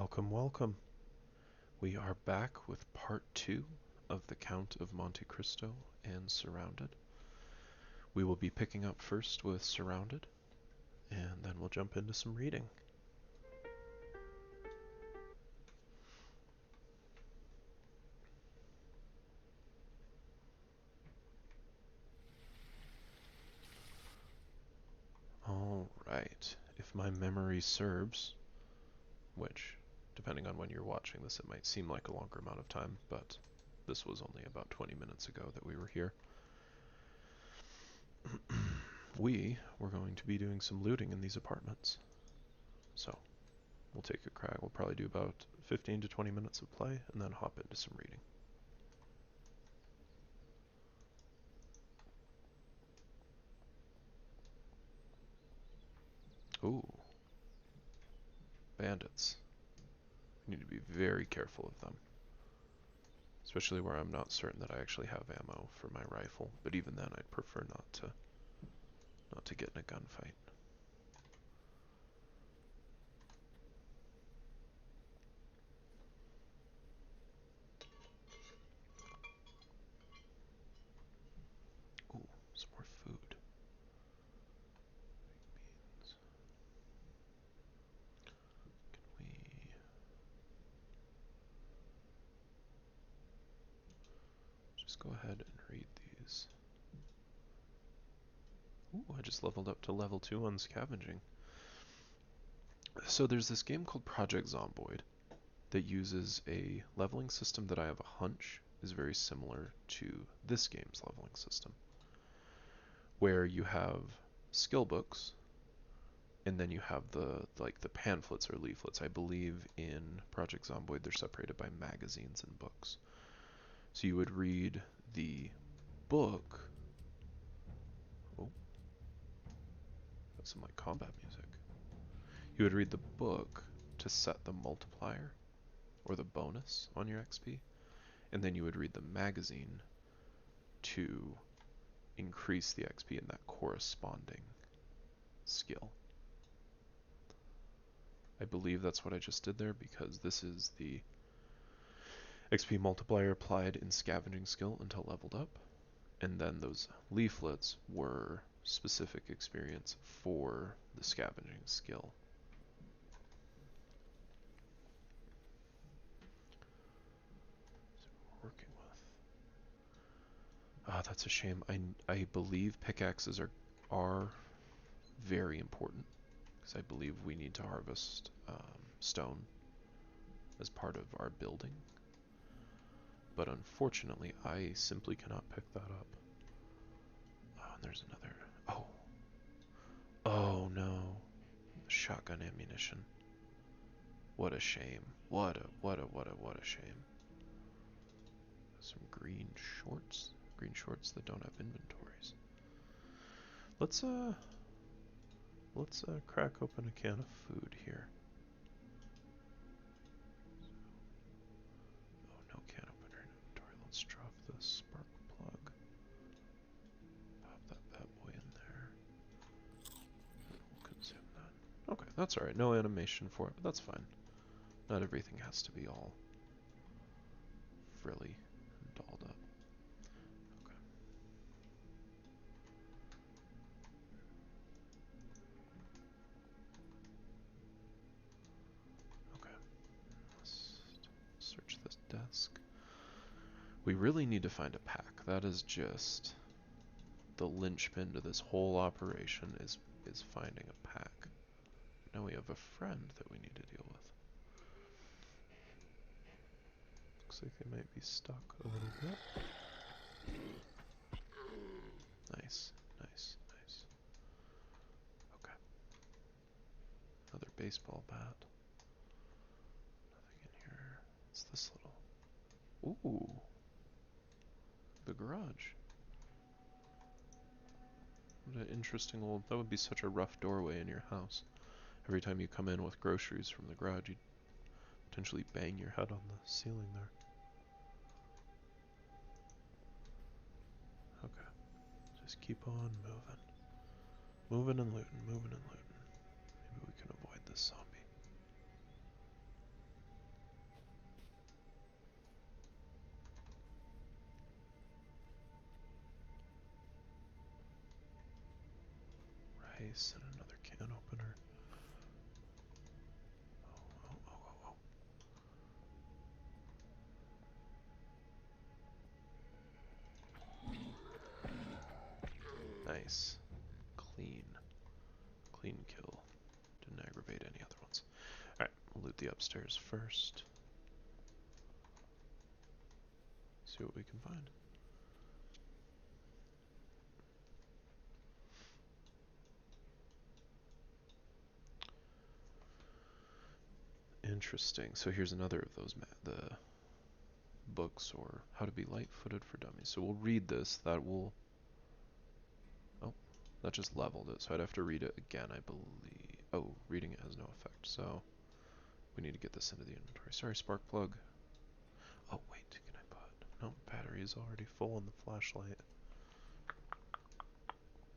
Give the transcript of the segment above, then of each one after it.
Welcome, welcome. We are back with part 2 of the Count of Monte Cristo and Surrounded. We will be picking up first with Surrounded, and then we'll jump into some reading. Alright, if my memory serves, which, depending on when you're watching this, it might seem like a longer amount of time, but this was only about 20 minutes ago that we were here. We were going to be doing some looting in these apartments. So, we'll take a crack. We'll probably do about 15 to 20 minutes of play and then hop into some reading. Ooh, bandits. I need to be very careful of them. Especially where I'm not certain that I actually have ammo for my rifle, but even then I'd prefer not to get in a gunfight. Ooh, some more food. Beans. Can we just go ahead and read these? Ooh, I just leveled up to level 2 on scavenging. So there's this game called Project Zomboid that uses a leveling system that I have a hunch is very similar to this game's leveling system, where you have skill books and then you have the pamphlets or leaflets. I believe in Project Zomboid they're separated by magazines and books. So you would read the book. Oh, that's some like combat music. You would read the book to set the multiplier or the bonus on your XP, and then you would read the magazine to increase the XP in that corresponding skill. I believe that's what I just did there, because this is the XP multiplier applied in scavenging skill until leveled up, and then those leaflets were specific experience for the scavenging skill. So we're working with. Ah, that's a shame. I believe pickaxes are very important, because I believe we need to harvest stone as part of our building. But unfortunately, I simply cannot pick that up. Oh, and there's another. Oh. Oh no. Shotgun ammunition. What a shame. What a shame. Some green shorts. Green shorts that don't have inventories. Let's crack open a can of food here. Oh, no can opener in inventory. Let's drop the spark plug. Pop that bad boy in there. We'll consume that. Okay, that's alright. No animation for it, but that's fine. Not everything has to be all frilly and dolled up. Okay. Okay. Let's search this desk. We really need to find a pack. That is just the linchpin to this whole operation is finding a pack. Now we have a friend that we need to deal with. Looks like they might be stuck a little bit. Nice, nice, nice. Okay. Another baseball bat. Nothing in here. It's this little. Ooh. The garage. What an interesting old. That would be such a rough doorway in your house. Every time you come in with groceries from the garage, you'd potentially bang your head on the ceiling there. Okay. Just keep on moving. Moving and looting, moving and looting. Maybe we can avoid this zombie. Nice, and another can opener. Oh. Nice. Clean. Clean kill. Didn't aggravate any other ones. Alright, we'll loot the upstairs first. See what we can find. Interesting. So here's another of those the books, or how to be light-footed for dummies. So we'll read this. That will... Oh, that just leveled it. So I'd have to read it again, I believe. Oh, reading it has no effect. So we need to get this into the inventory. Sorry, spark plug. Oh, wait. Can I put... No, battery is already full on the flashlight.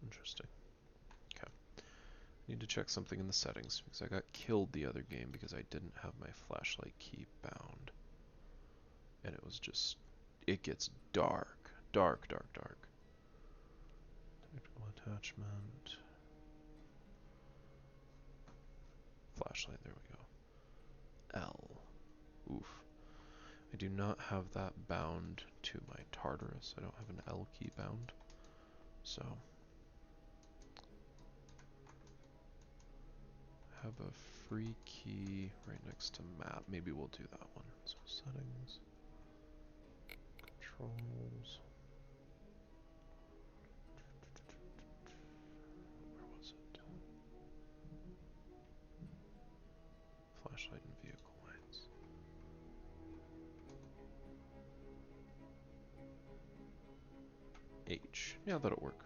Interesting. Okay. Need to check something in the settings because I got killed the other game because I didn't have my flashlight key bound. And it was just, it gets dark. Dark. Technical attachment. Flashlight, there we go. L. Oof. I do not have that bound to my Tartarus. I don't have an L key bound. So have a free key right next to map. Maybe we'll do that one. So settings, controls. Where was it? Flashlight and vehicle lights. H. Yeah, that'll work.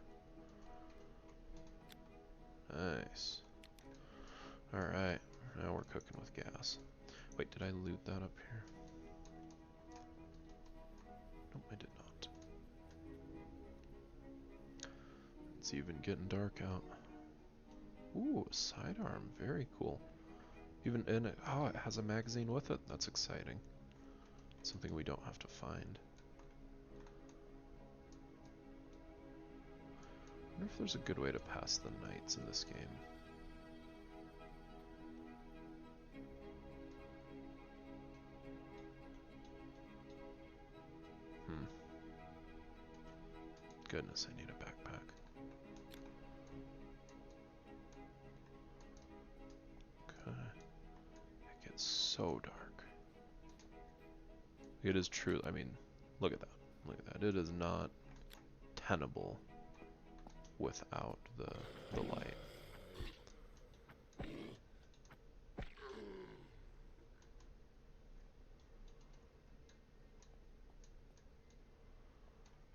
Nice. Alright, now we're cooking with gas. Wait, did I loot that up here? Nope, I did not. It's even getting dark out. Ooh, a sidearm, very cool. Even in it, oh, it has a magazine with it. That's exciting. Something we don't have to find. I wonder if there's a good way to pass the nights in this game. Goodness, I need a backpack. Okay. It gets so dark. It is true. I mean, look at that. Look at that. It is not tenable without the light.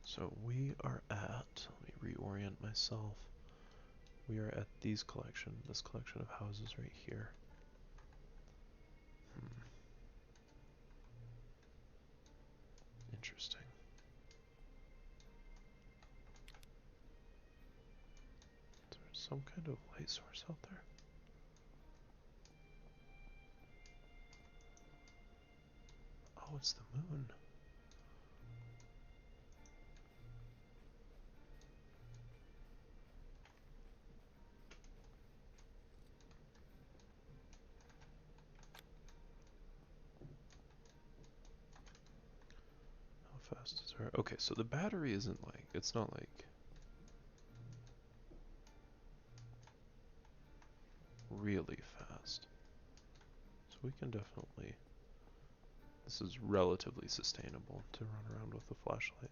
So we are at, let me reorient myself. We are at this collection of houses right here. Interesting. Is there some kind of light source out there? Oh, it's the moon. How fast is her? Okay, so the battery isn't like, it's not like really fast. So we can definitely, this is relatively sustainable to run around with the flashlight.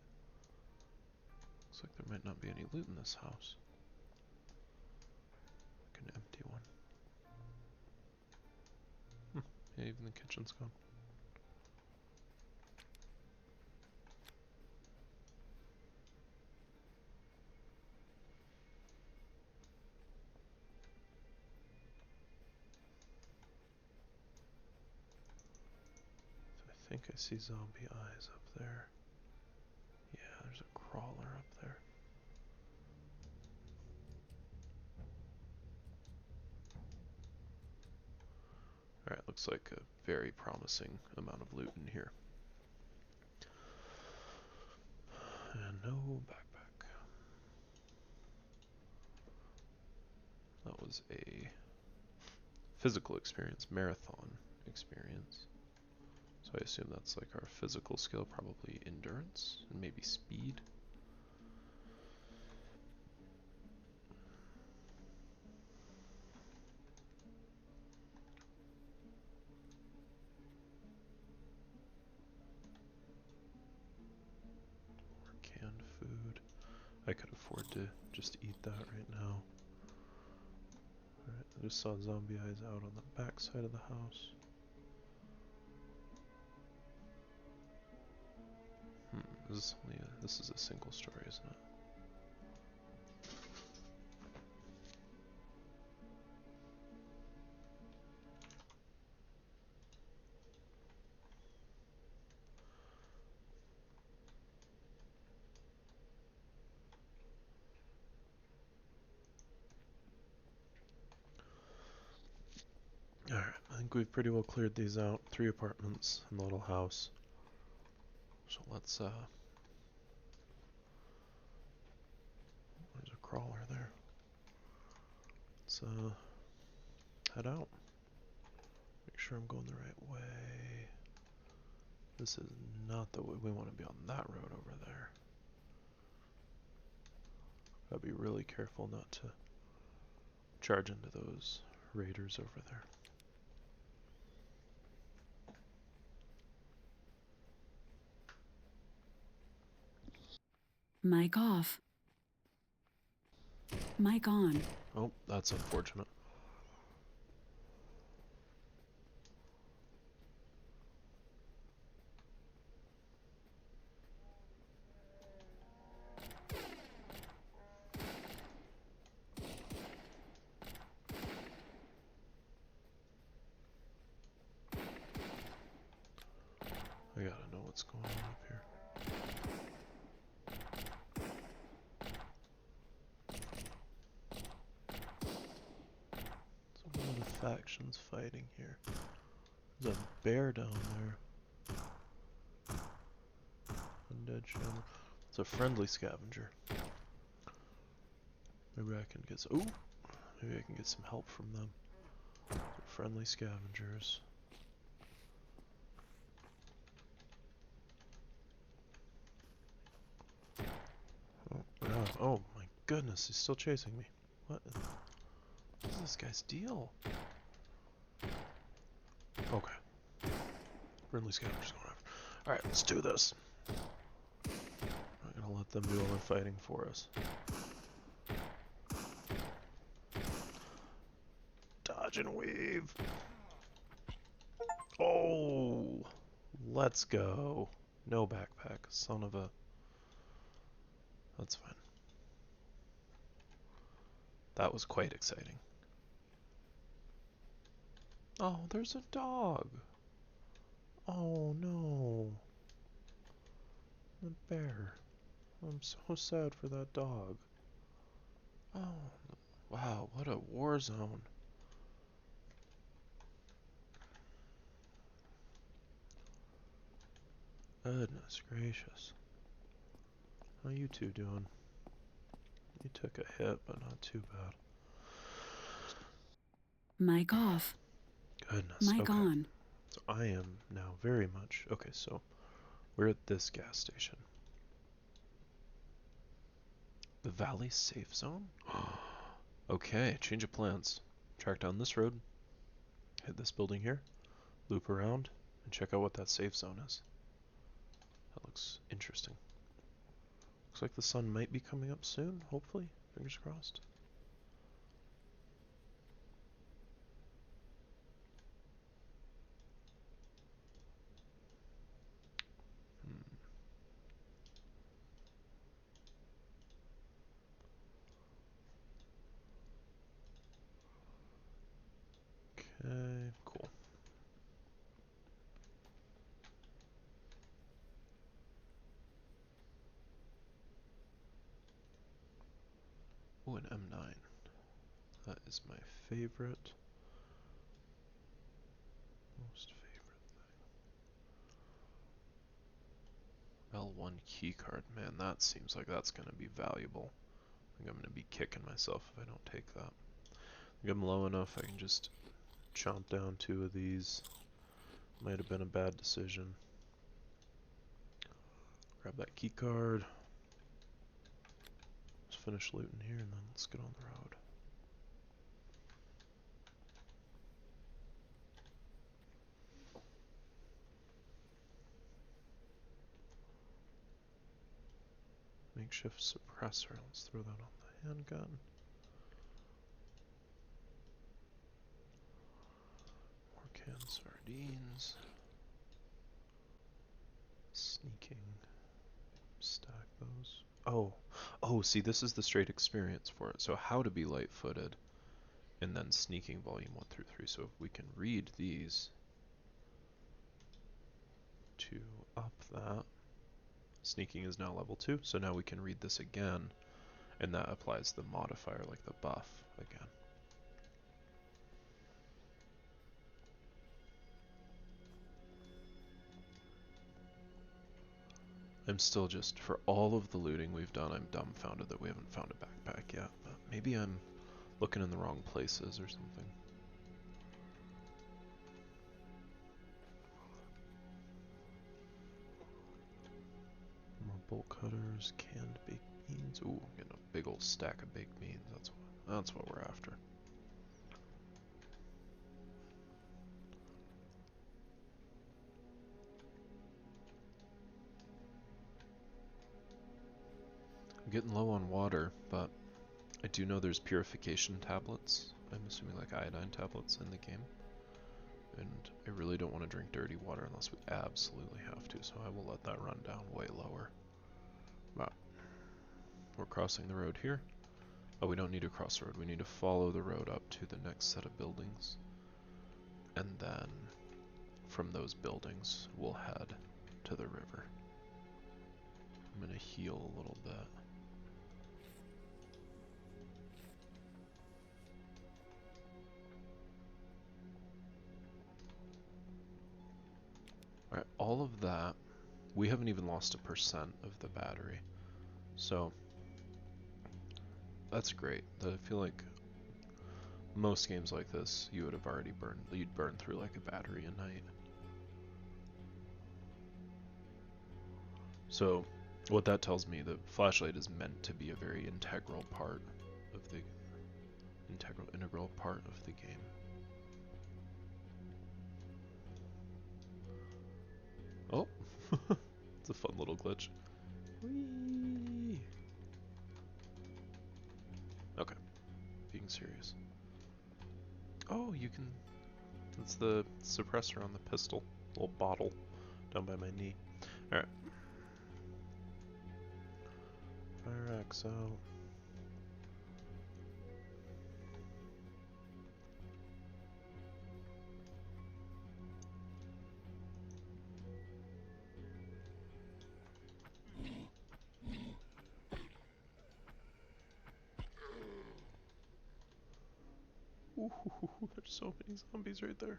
Looks like there might not be any loot in this house. Like an empty one. Yeah, even the kitchen's gone. I think I see zombie eyes up there. Yeah, there's a crawler up there. Alright, looks like a very promising amount of loot in here. And no backpack. That was a physical experience, marathon experience. So I assume that's like our physical skill, probably endurance and maybe speed. Or canned food. I could afford to just eat that right now. Alright, I just saw zombie eyes out on the back side of the house. This is a single story, isn't it? Alright, I think we've pretty well cleared these out. 3 apartments and a little house. So let's, there's a crawler there. Let's, head out. Make sure I'm going the right way. This is not the way we want to be on that road over there. Gotta be really careful not to charge into those raiders over there. Mic off. Mic on. Oh, that's unfortunate. I gotta know what's going on up here. So what are the factions fighting here? There's a bear down there. Undead shaman. It's a friendly scavenger. Maybe I can get some, ooh! Maybe I can get some help from them. They're friendly scavengers. Oh, God. Oh my goodness, he's still chasing me. What is this guy's deal? Okay. Friendly scavengers going after. Alright, let's do this. I'm not gonna let them do all the fighting for us. Dodge and weave. Oh, let's go. No backpack, son of a. That's fine. That was quite exciting. Oh, there's a dog. Oh no. The bear. I'm so sad for that dog. Oh, wow, what a war zone. Goodness gracious. How you two doing? You took a hit, but not too bad. Mic off. Goodness, Mic okay. on. So I am now very much... Okay, so we're at this gas station. The Valley Safe Zone? Okay, change of plans. Track down this road, hit this building here, loop around, and check out what that safe zone is. That looks interesting. Looks like the sun might be coming up soon, hopefully. Fingers crossed. Okay, cool. Oh, an M9. That is my favorite. Most favorite thing. L1 keycard. Man, that seems like that's going to be valuable. I think I'm going to be kicking myself if I don't take that. Get them low enough I can just chomp down 2 of these. Might have been a bad decision. Grab that key card. Let's finish looting here and then let's get on the road. Makeshift suppressor. Let's throw that on the handgun. More canned sardines. Sneaking. Stack those. Oh, see, this is the straight experience for it. So how to be light-footed, and then sneaking volume 1 through 3. So if we can read these to up that. Sneaking is now level 2, so now we can read this again, and that applies the modifier, like the buff, again. I'm still just, for all of the looting we've done, I'm dumbfounded that we haven't found a backpack yet, but maybe I'm looking in the wrong places or something. More bolt cutters, canned baked beans. Ooh, getting a big old stack of baked beans. That's what we're after. I'm getting low on water, but I do know there's purification tablets. I'm assuming like iodine tablets in the game. And I really don't want to drink dirty water unless we absolutely have to, so I will let that run down way lower. But we're crossing the road here. Oh, we don't need to cross the road. We need to follow the road up to the next set of buildings. And then from those buildings, we'll head to the river. I'm going to heal a little bit. Alright, all of that, we haven't even lost 1% of the battery. So, that's great. I feel like most games like this, you would have already you'd burn through like a battery a night. So, what that tells me, the flashlight is meant to be a very integral part of the integral part of the game. Oh, it's a fun little glitch. Whee! Okay, being serious. Oh, you can. That's the suppressor on the pistol, little bottle down by my knee. All right. Fire axe out. Ooh, there's so many zombies right there.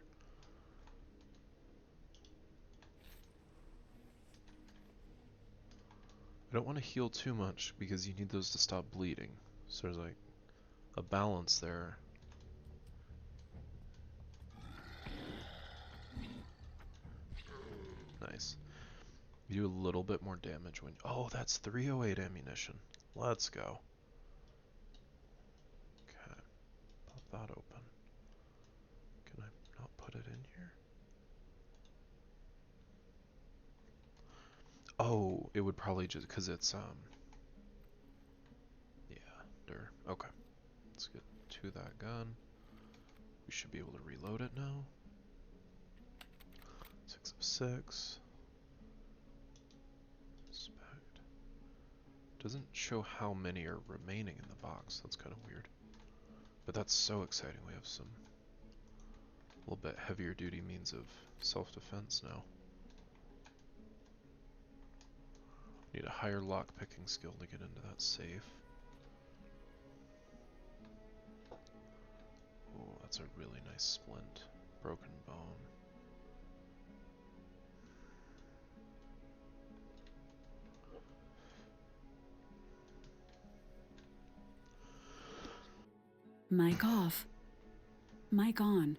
I don't want to heal too much because you need those to stop bleeding. So there's like a balance there. Nice. You do a little bit more damage when. Oh, that's 308 ammunition. Let's go. Okay. Pop that open. Can I not put it in here? Oh, it would probably just because it's yeah, okay. Let's get to that gun. We should be able to reload it now. 6 of 6. Inspect. Doesn't show how many are remaining in the box. That's kind of weird. But that's so exciting. We have some a little bit heavier duty means of self-defense now. Need a higher lock-picking skill to get into that safe. Oh, that's a really nice splint. Broken bone. Mic off. Mic on.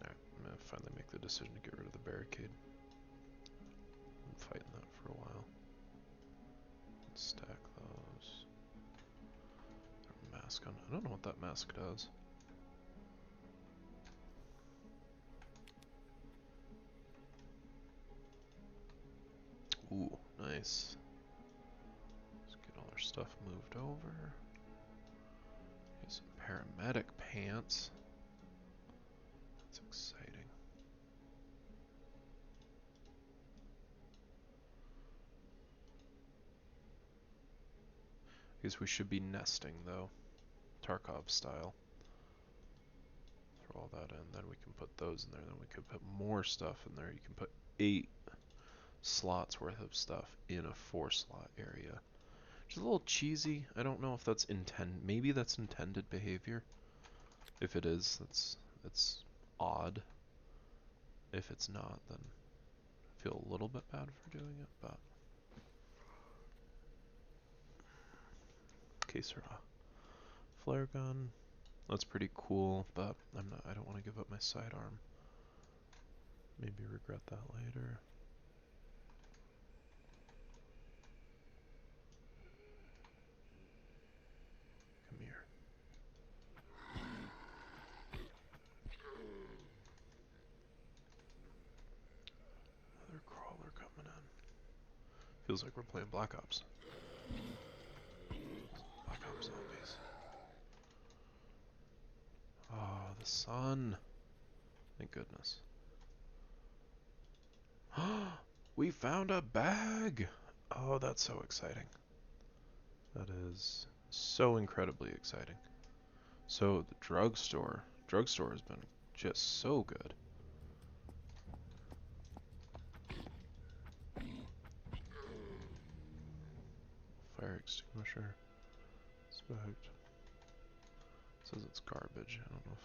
Alright, I'm gonna finally make the decision to get rid of the barricade. I'm fighting that for a while. Let's stack those. Mask on. I don't know what that mask does. Ooh, nice. Let's get all our stuff moved over. Get some paramedic pants. That's exciting. I guess we should be nesting though, Tarkov style. Throw all that in, then we can put those in there, then we could put more stuff in there. You can put 8 slots worth of stuff in a 4-slot area. Which is a little cheesy. I don't know if that's maybe that's intended behavior. If it is, that's odd. If it's not, then I feel a little bit bad for doing it, but okay, Sarah. Flare gun. That's pretty cool, but I don't want to give up my sidearm. Maybe regret that later. Come here. Another crawler coming in. Feels like we're playing Black Ops. Black Ops zombies. Oh, the sun. Thank goodness. We found a bag! Oh, that's so exciting. That is so incredibly exciting. So the drugstore has been just so good. Fire extinguisher. Inspect. It says it's garbage. I don't know if...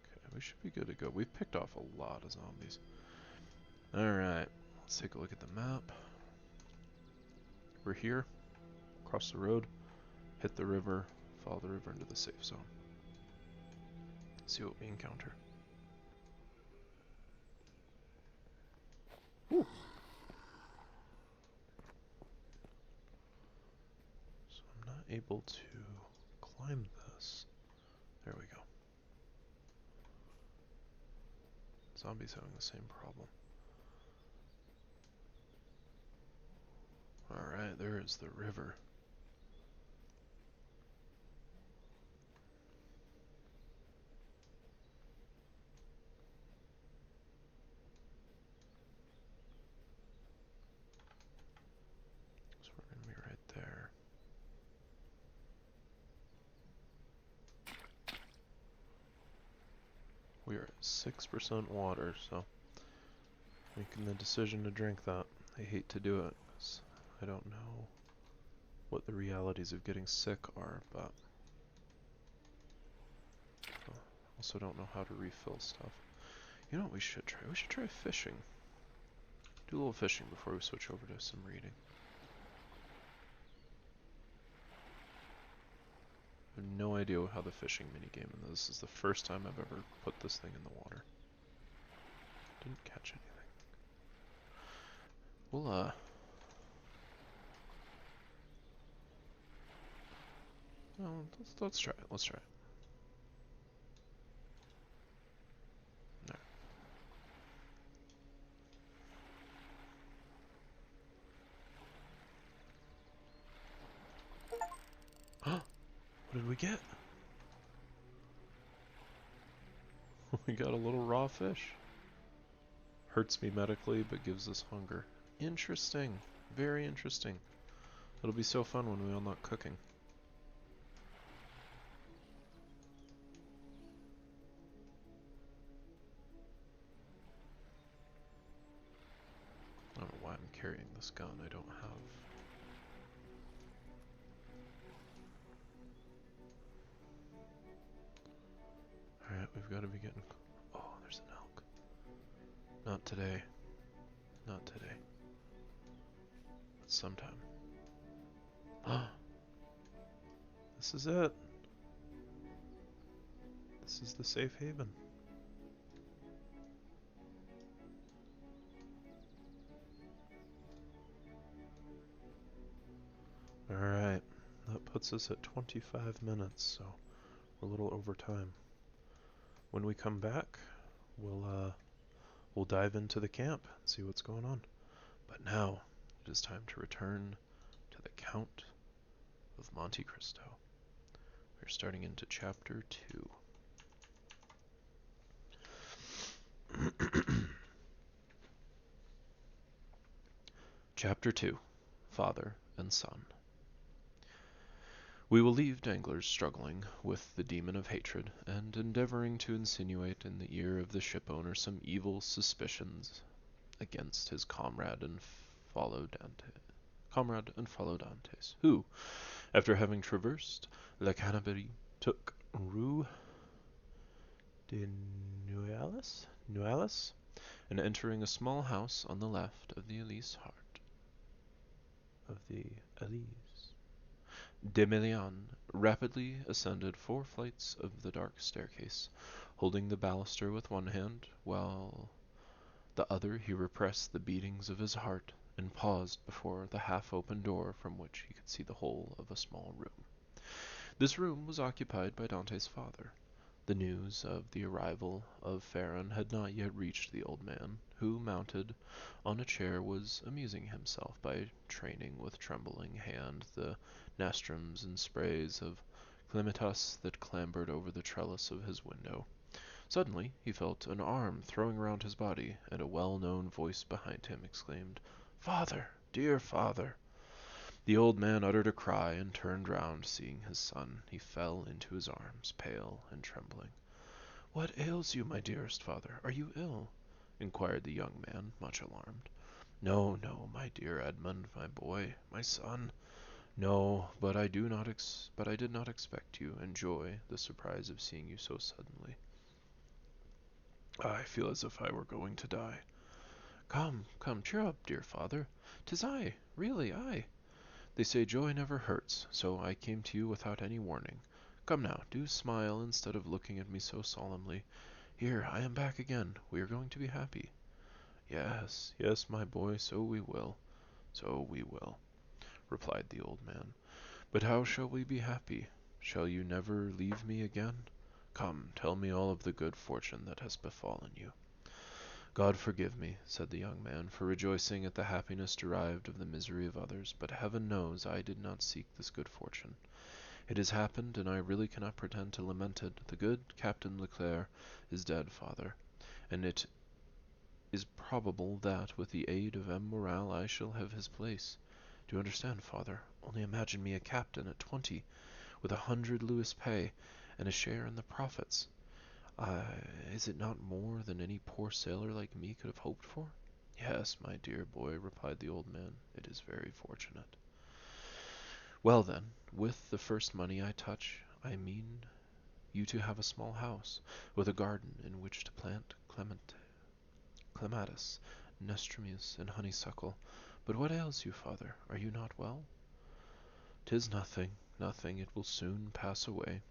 Okay, we should be good to go. We've picked off a lot of zombies. Alright, let's take a look at the map. We're here, across the road, hit the river, follow the river into the safe zone. See what we encounter. Ooh. So I'm not able to climb this. There we go. Zombies having the same problem. Alright, there is the river. So we're going to be right there. We are at 6% water, so making the decision to drink that. I hate to do it, because I don't know what the realities of getting sick are, but I also don't know how to refill stuff. You know what we should try? We should try fishing. Do a little fishing before we switch over to some reading. I have no idea how the fishing minigame, and this is the first time I've ever put this thing in the water. Didn't catch anything. We'll, well, let's try it. Let's try it. Huh? What did we get? We got a little raw fish. Hurts me medically, but gives us hunger. Interesting. Very interesting. It'll be so fun when we unlock cooking. I don't know why I'm carrying this gun. I don't have... Alright, we've got to be getting... Oh, there's an elk. Not today. Not today. But sometime. Ah! This is it. This is the safe haven. Alright, that puts us at 25 minutes, so we're a little over time. When we come back, we'll dive into the camp and see what's going on. But now, it is time to return to the Count of Monte Cristo. We're starting into Chapter 2. Chapter 2, Father and Son. We will leave Danglars struggling with the demon of hatred, and endeavoring to insinuate in the ear of the shipowner some evil suspicions against his comrade and fellow Dantes, who, after having traversed La Canaberie, took Rue de Nuailles, and entering a small house on the left of the Elise Demilion rapidly ascended 4 flights of the dark staircase, holding the baluster with one hand, while the other he repressed the beatings of his heart, and paused before the half-open door from which he could see the whole of a small room. This room was occupied by Dante's father. The news of the arrival of Farron had not yet reached the old man, who, mounted on a chair, was amusing himself by training with trembling hand the nastrums and sprays of clematis that clambered over the trellis of his window. Suddenly he felt an arm throwing round his body, and a well-known voice behind him exclaimed, "Father, dear father!" The old man uttered a cry, and turned round. Seeing his son, he fell into his arms, pale and trembling. "What ails you, my dearest father? Are you ill?" inquired the young man, much alarmed. "No, no, my dear Edmund, my boy, my son. No, but I did not expect you, and enjoy the surprise of seeing you so suddenly. I feel as if I were going to die." "Come, come, cheer up, dear father. 'Tis I, really I. They say joy never hurts, so I came to you without any warning. Come now, do smile instead of looking at me so solemnly. Here, I am back again. We are going to be happy." "Yes, yes, my boy, so we will, replied the old man. "But how shall we be happy? Shall you never leave me again? Come, tell me all of the good fortune that has befallen you." "God forgive me," said the young man, "for rejoicing at the happiness derived of the misery of others, but heaven knows I did not seek this good fortune. It has happened, and I really cannot pretend to lament it. The good Captain Leclerc is dead, father, and it is probable that, with the aid of M. Morrel, I shall have his place. Do you understand, father? Only imagine me a captain at 20, with 100 louis pay, and a share in the profits. Is it not more than any poor sailor like me could have hoped for?" "Yes, my dear boy," replied the old man, "it is very fortunate." "Well, then, with the first money I touch, I mean you to have a small house, with a garden in which to plant clematis, nasturtiums, and honeysuckle. But what ails you, father? Are you not well?" "'Tis nothing, nothing. It will soon pass away."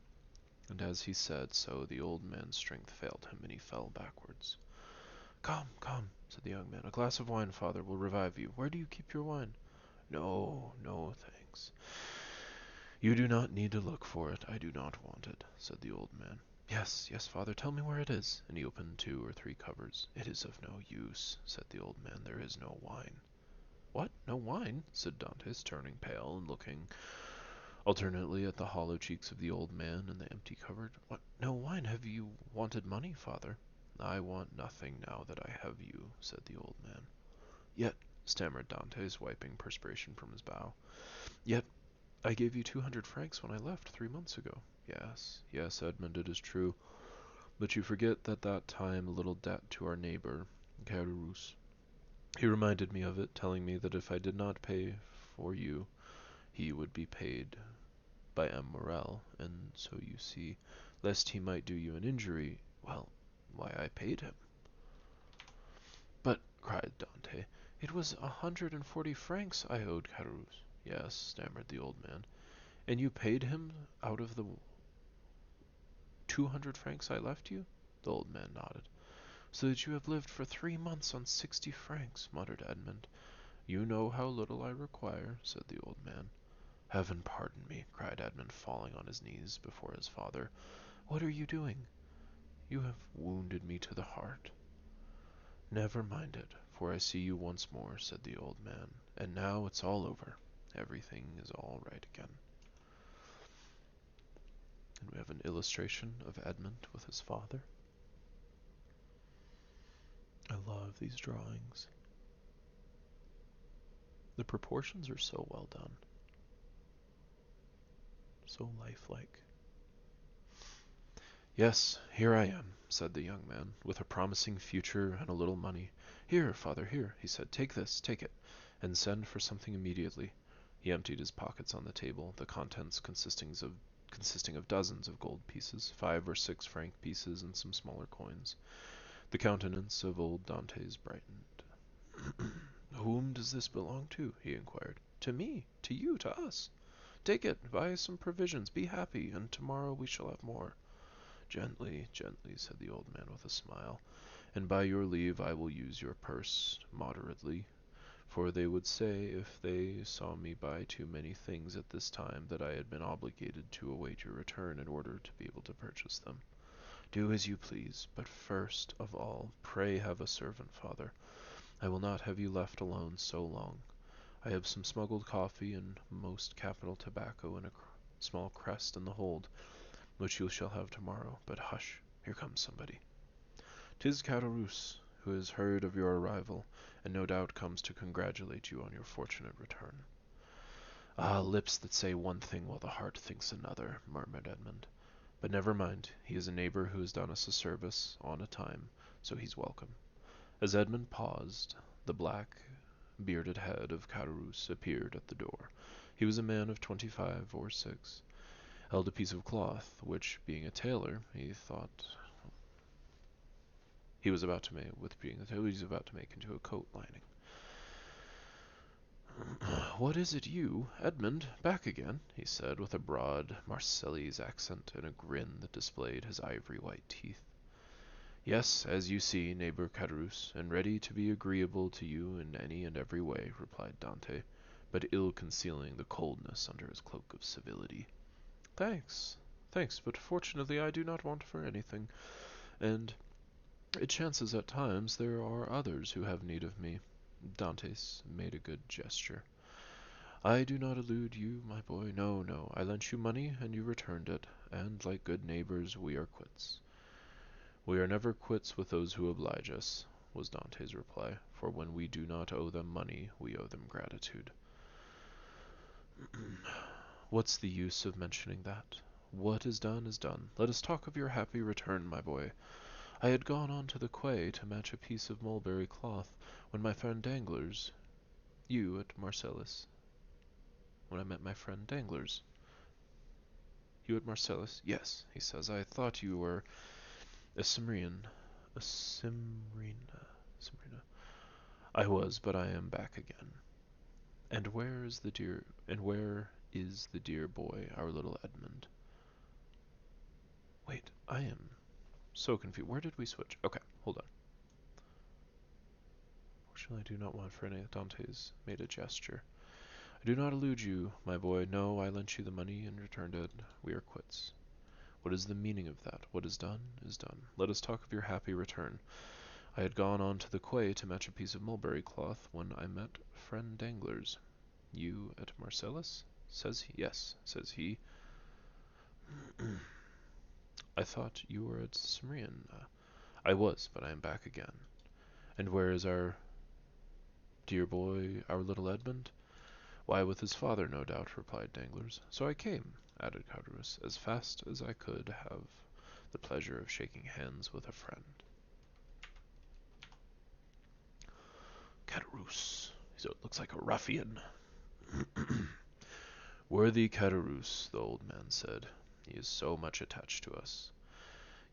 And as he said so, the old man's strength failed him, and he fell backwards. "Come, come," said the young man, "a glass of wine, father, will revive you. Where do you keep your wine?" "No, no, thanks. You do not need to look for it. I do not want it," said the old man. "Yes, yes, father, tell me where it is." And he opened 2 or 3 cupboards. "It is of no use," said the old man. "There is no wine." "What, no wine?" said Dantès, turning pale and looking alternately at the hollow cheeks of the old man and the empty cupboard. "What, no wine? Have you wanted money, father?" "I want nothing now that I have you," said the old man. "Yet," stammered Dantès, wiping perspiration from his brow, "yet I gave you 200 francs when I left 3 months ago." "Yes, yes, Edmund, it is true. But you forget that time a little debt to our neighbor, Caderousse. He reminded me of it, telling me that if I did not pay for you, he would be paid by M. Morrel, and so you see, lest he might do you an injury, why I paid him." "But," cried Dantès, "it was 140 francs I owed Caderousse." "Yes," stammered the old man, And you paid him out of the 200 francs I left you? The old man nodded. So that you have lived for 3 months on 60 francs, muttered Edmund. You know how little I require, said the old man. Heaven pardon me, cried Edmund, falling on his knees before his father. What are you doing? You have wounded me to the heart. Never mind it, for I see you once more, said the old man, and now it's all over. Everything is all right again. And we have an illustration of Edmund with his father. I love these drawings. The proportions are so well done. So lifelike. Yes, here I am, said the young man, with a promising future and a little money. Here, father, here, he said, take this, take it, and send for something immediately. He emptied his pockets on the table, the contents consisting of dozens of gold pieces, 5 or 6 franc pieces, and some smaller coins. The countenance of old Dantes brightened. Whom does this belong to? He inquired. To me, to you, to us. Take it, buy some provisions, be happy, and tomorrow we shall have more. Gently, gently, said the old man with a smile, and by your leave I will use your purse moderately, for they would say if they saw me buy too many things at this time that I had been obligated to await your return in order to be able to purchase them. Do as you please, but first of all, pray have a servant, father. I will not have you left alone so long. I have some smuggled coffee and most capital tobacco and a small crest in the hold, which you shall have tomorrow. But hush, here comes somebody. 'Tis Caderousse, who has heard of your arrival, and no doubt comes to congratulate you on your fortunate return. Ah, lips that say one thing while the heart thinks another, murmured Edmund. But never mind, he is a neighbor who has done us a service on a time, so he's welcome. As Edmund paused, the black, bearded head of Caderousse appeared at the door. He was a man of 25 or 6, held a piece of cloth, which, being a tailor, he thought he was about to make into a coat lining. What is it you, Edmund, back again? He said, with a broad Marseillese accent and a grin that displayed his ivory-white teeth. Yes, as you see, neighbor Caderousse, and ready to be agreeable to you in any and every way, replied Dante, but ill concealing the coldness under his cloak of civility. Thanks, but fortunately I do not want for anything, and it chances at times there are others who have need of me. Dantes made a good gesture. I do not elude you, my boy. No, no. I lent you money, and you returned it, and, like good neighbors, we are quits. We are never quits with those who oblige us, was Dante's reply, for when we do not owe them money, we owe them gratitude. What's the use of mentioning that? What is done is done. Let us talk of your happy return, my boy. I had gone on to the quay to match a piece of mulberry cloth, when my friend Danglars, you at Marcellus, when I met my friend Danglars. You at Marcellus? Yes, he says. I thought you were a Cimmerian. A Cimrina. Cimrina. I was, but I am back again. And where is the dear boy, our little Edmund? Wait, I am so confused. Where did we switch? Okay, hold on. Fortunately, I do not want for any. Dantes made a gesture. I do not elude you, my boy. No, I lent you the money and returned it. We are quits. What is the meaning of that? What is done, is done. Let us talk of your happy return. I had gone on to the quay to match a piece of mulberry cloth when I met friend Danglars. You at Marcellus? Says he. Yes, says he. I thought you were at Smyrna. I was, but I am back again. And where is our dear boy, our little Edmund? Why, with his father, no doubt, replied Danglars. So I came, added Caderousse, as fast as I could have the pleasure of shaking hands with a friend. Caderousse. So it looks like a ruffian. Worthy Caderousse, the old man said. He is so much attached to us.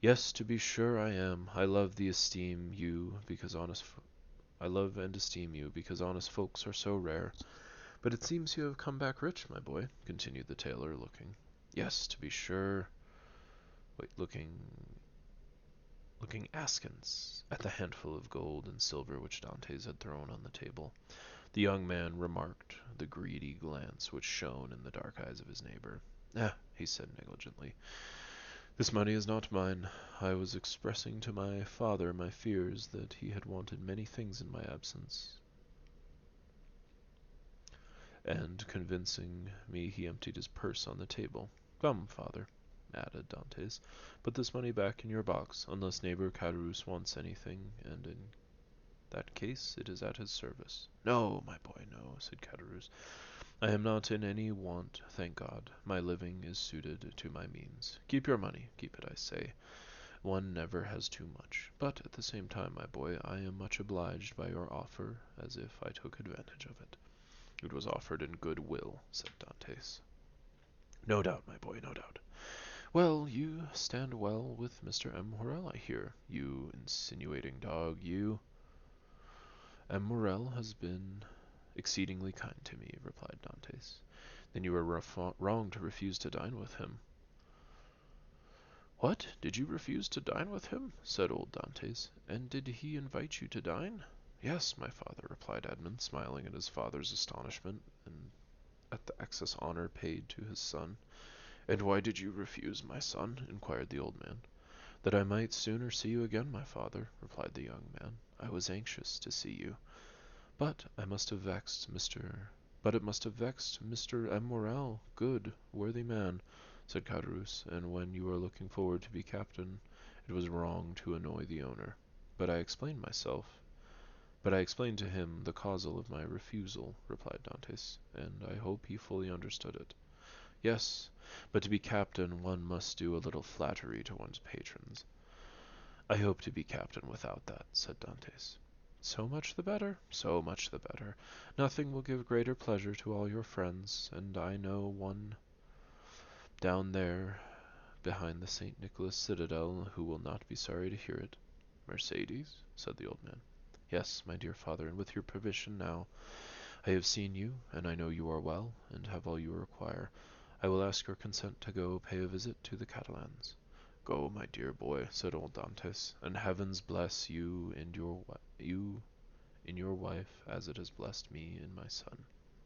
Yes, to be sure I am. I love and esteem you because honest folks are so rare. But it seems you have come back rich, my boy, continued the tailor, looking. Yes, to be sure. Wait, looking askance at the handful of gold and silver which Dantes had thrown on the table. The young man remarked the greedy glance which shone in the dark eyes of his neighbor. Ah, he said negligently, this money is not mine. I was expressing to my father my fears that he had wanted many things in my absence, and convincing me he emptied his purse on the table. Come, father, added Dantes, put this money back in your box, unless neighbor Caderousse wants anything, and in that case it is at his service. No, my boy, no, said Caderousse. I am not in any want, thank God. My living is suited to my means. Keep your money, keep it, I say. One never has too much. But at the same time, my boy, I am much obliged by your offer, as if I took advantage of it. It was offered in good will, said Dantes. No doubt, my boy, no doubt. Well, you stand well with Mr. M. Morel, I hear. You insinuating dog, you. M. Morel has been exceedingly kind to me, replied Dantes. Then you were wrong to refuse to dine with him. What? Did you refuse to dine with him? Said old Dantes. And did he invite you to dine? Yes, my father, replied Edmund, smiling at his father's astonishment and at the excess honor paid to his son. And why did you refuse, my son? Inquired the old man. That I might sooner see you again, my father, replied the young man. I was anxious to see you. But it must have vexed Mr. M. Morel, good, worthy man, said Caderousse, and when you are looking forward to be captain, it was wrong to annoy the owner. But I explained to him the causal of my refusal, replied Dantes, and I hope he fully understood it. Yes, but to be captain one must do a little flattery to one's patrons. I hope to be captain without that, said Dantes. So much the better, so much the better. Nothing will give greater pleasure to all your friends, and I know one down there behind the St. Nicholas citadel who will not be sorry to hear it. Mercedes, said the old man. Yes, my dear father, and with your permission now. I have seen you, and I know you are well, and have all you require. I will ask your consent to go pay a visit to the Catalans. Go, my dear boy, said old Dantes, and heavens bless you in your wife as it has blessed me in my son.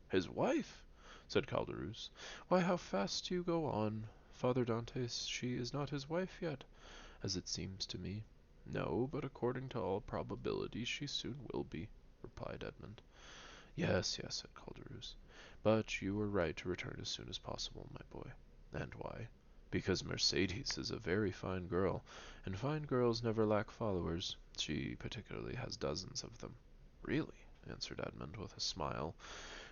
His wife? Said Calderus. Why, how fast you go on, Father Dantes. She is not his wife yet, as it seems to me. No, but according to all probability she soon will be, replied Edmund. Yes, yes, said Calderus. But you were right to return as soon as possible, my boy. And why? Because Mercedes is a very fine girl, and fine girls never lack followers. She particularly has dozens of them. Really? Answered Edmund with a smile,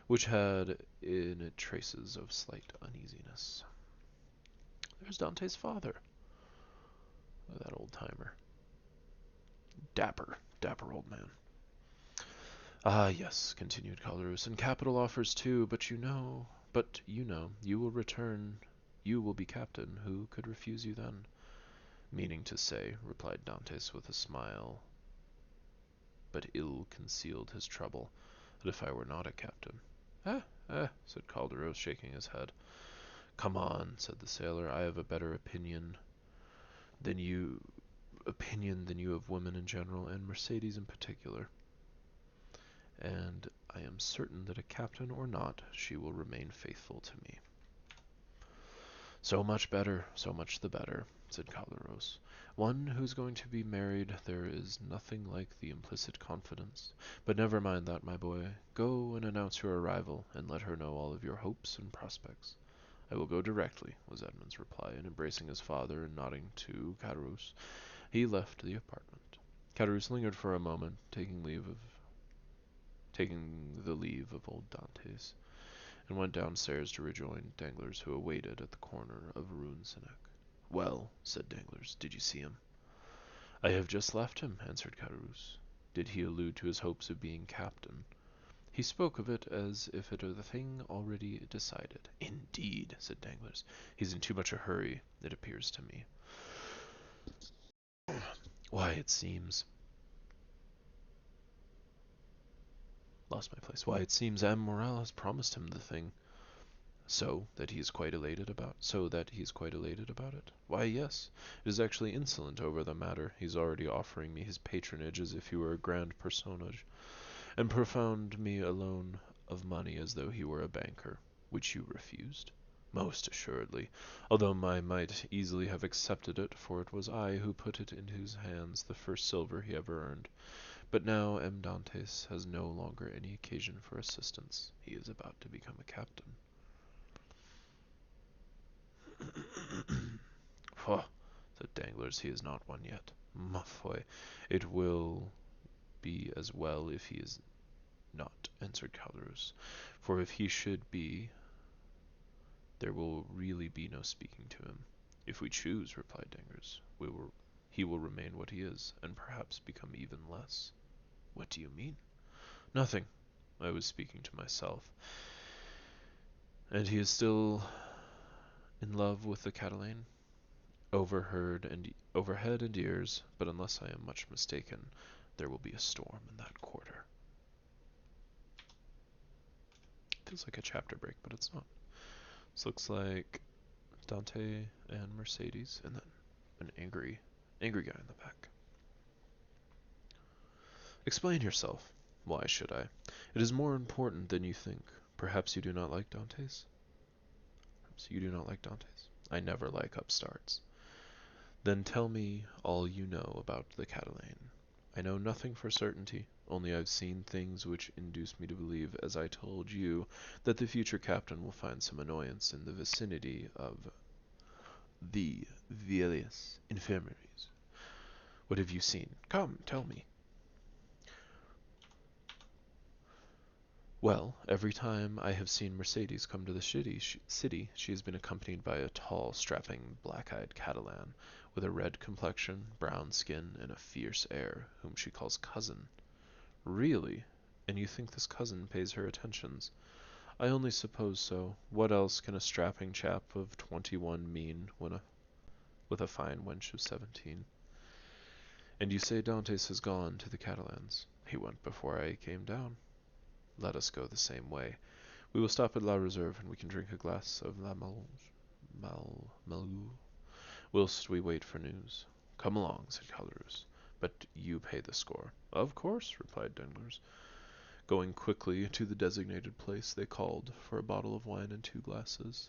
which had in it traces of slight uneasiness. There's Dante's father. Look at that old timer. Dapper, dapper old man. Ah, yes, continued Calderus, and capital offers too, but you will return, you will be captain, who could refuse you then? Meaning to say, replied Dantes with a smile, but ill concealed his trouble, that if I were not a captain. Said Calderus, shaking his head. Come on, said the sailor, I have a better than you opinion than you of women in general, and Mercedes in particular. And I am certain that a captain or not, she will remain faithful to me. So much better, so much the better, said Calderos. One who's going to be married, there is nothing like the implicit confidence. But never mind that, my boy. Go and announce your arrival, and let her know all of your hopes and prospects. I will go directly, was Edmund's reply, and embracing his father and nodding to Caderousse, he left the apartment. Caderousse lingered for a moment, taking the leave of old Dantes, and went downstairs to rejoin Danglars, who awaited at the corner of Rue Seneca. Well, said Danglars, did you see him? I have just left him, answered Caderousse. Did he allude to his hopes of being captain? He spoke of it as if it were the thing already decided. Indeed, said Danglars. He's in too much a hurry, it appears to me. Why, it seems Lost my place. Why, it seems M. Morale has promised him the thing. So that he is quite elated about it? Why, yes. It is actually insolent over the matter. He's already offering me his patronage as if he were a grand personage, and profound me a loan of money as though he were a banker. Which you refused? Most assuredly, although I might easily have accepted it, for it was I who put it into his hands the first silver he ever earned. But now M. Dantes has no longer any occasion for assistance. He is about to become a captain. Pho, said Danglars, he is not one yet. Ma foi, it will be as well if he is not, answered Caderousse, for if he should be, there will really be no speaking to him. If we choose, replied Danglars, he will remain what he is, and perhaps become even less. What do you mean? Nothing. I was speaking to myself. And he is still in love with the Catalane? Overhead and ears, but unless I am much mistaken, there will be a storm in that quarter. Feels like a chapter break, but it's not. This looks like Dante and Mercedes, and then an angry guy in the back. Explain yourself. Why should I? It is more important than you think. Perhaps you do not like Dantes? Perhaps you do not like Dantes? I never like upstarts. Then tell me all you know about the Catalane. I know nothing for certainty, only I've seen things which induce me to believe, as I told you, that the future captain will find some annoyance in the vicinity of the Vieilles infirmaries. What have you seen? Come, tell me. Well, every time I have seen Mercedes come to the city, she has been accompanied by a tall, strapping, black-eyed Catalan, with a red complexion, brown skin, and a fierce air, whom she calls cousin. Really? And you think this cousin pays her attentions? I only suppose so. What else can a strapping chap of 21 mean with a fine wench of 17? And you say Dantes has gone to the Catalans? He went before I came down. Let us go the same way. We will stop at La Reserve, and we can drink a glass of La Malou, whilst we wait for news. Come along, said Caderousse, but you pay the score. Of course, replied Danglars. Going quickly to the designated place, they called for a bottle of wine and 2 glasses.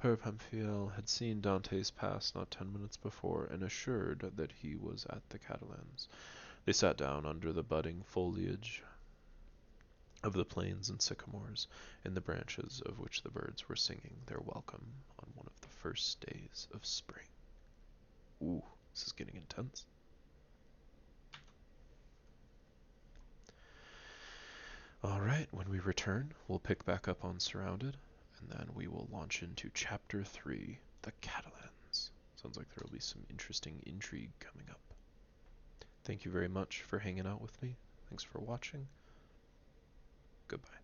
Pere Pamphile had seen Dantes pass not 10 minutes before, and assured that he was at the Catalans. They sat down under the budding foliage of the planes and sycamores, in the branches of which the birds were singing their welcome on one of the first days of spring. Ooh, this is getting intense. Alright, when we return, we'll pick back up on Surrounded, and then we will launch into Chapter 3, The Catalans. Sounds like there will be some interesting intrigue coming up. Thank you very much for hanging out with me. Thanks for watching. Goodbye.